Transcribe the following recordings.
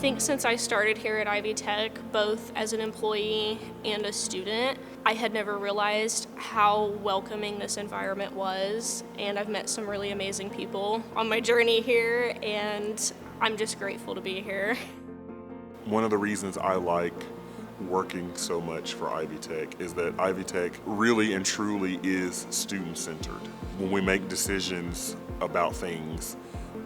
think since I started here at Ivy Tech, both as an employee and a student, I had never realized how welcoming this environment was, and I've met some really amazing people on my journey here, and I'm just grateful to be here. One of the reasons I like working so much for Ivy Tech is that Ivy Tech really and truly is student-centered. When we make decisions about things,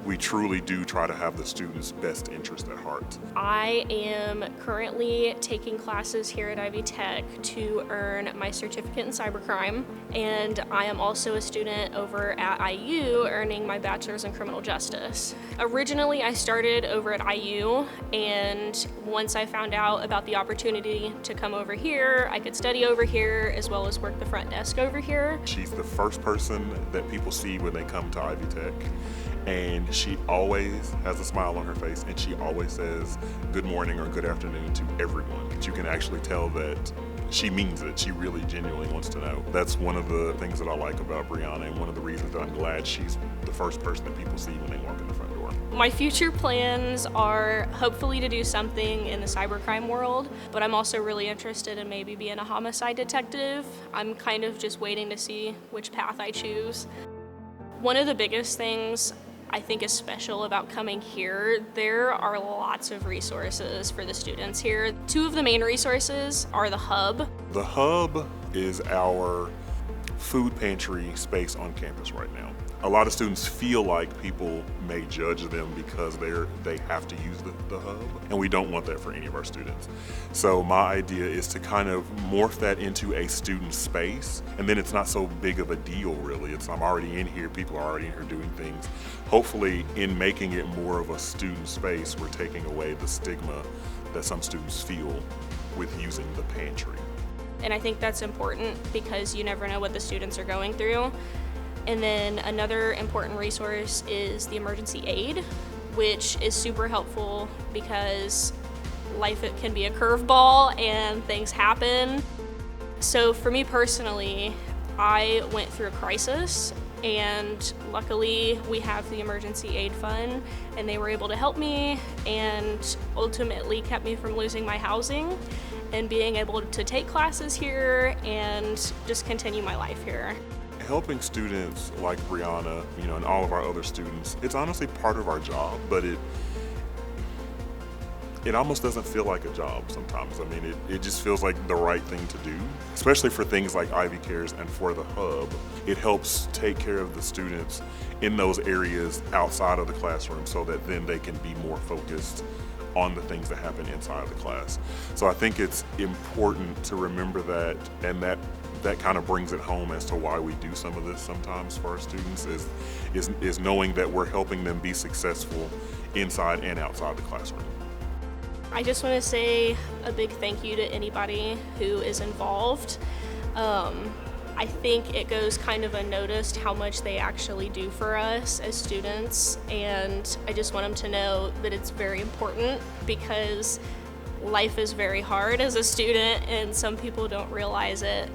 we truly do try to have the students' best interest at heart. I am currently taking classes here at Ivy Tech to earn my certificate in cybercrime, and I am also a student over at IU earning my bachelor's in criminal justice. Originally, I started over at IU, and once I found out about the opportunity to come over here, I could study over here as well as work the front desk over here. She's the first person that people see when they come to Ivy Tech. And she always has a smile on her face, and she always says good morning or good afternoon to everyone. You can actually tell that she means it. She really genuinely wants to know. That's one of the things that I like about Brianna, and one of the reasons that I'm glad she's the first person that people see when they walk in the front door. My future plans are hopefully to do something in the cybercrime world, but I'm also really interested in maybe being a homicide detective. I'm kind of just waiting to see which path I choose. One of the biggest things I think is special about coming here, there are lots of resources for the students here. Two of the main resources are the Hub. The Hub is our food pantry space on campus right now. A lot of students feel like people may judge them because they have to use the Hub, and we don't want that for any of our students. So my idea is to kind of morph that into a student space, and then it's not so big of a deal really. I'm already in here, people are already in here doing things. Hopefully in making it more of a student space, we're taking away the stigma that some students feel with using the pantry. And I think that's important because you never know what the students are going through. And then another important resource is the emergency aid, which is super helpful because life can be a curveball and things happen. So for me personally, I went through a crisis, and luckily we have the emergency aid fund, and they were able to help me and ultimately kept me from losing my housing and being able to take classes here and just continue my life here. Helping students like Brianna, and all of our other students, it's honestly part of our job, but it almost doesn't feel like a job sometimes. I mean, it just feels like the right thing to do, especially for things like Ivy Cares and for the Hub. It helps take care of the students in those areas outside of the classroom so that then they can be more focused on the things that happen inside of the class. So I think it's important to remember that, and that kind of brings it home as to why we do some of this sometimes for our students is knowing that we're helping them be successful inside and outside the classroom. I just want to say a big thank you to anybody who is involved. I think it goes kind of unnoticed how much they actually do for us as students, and I just want them to know that it's very important because life is very hard as a student and some people don't realize it.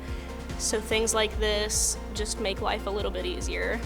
So things like this just make life a little bit easier.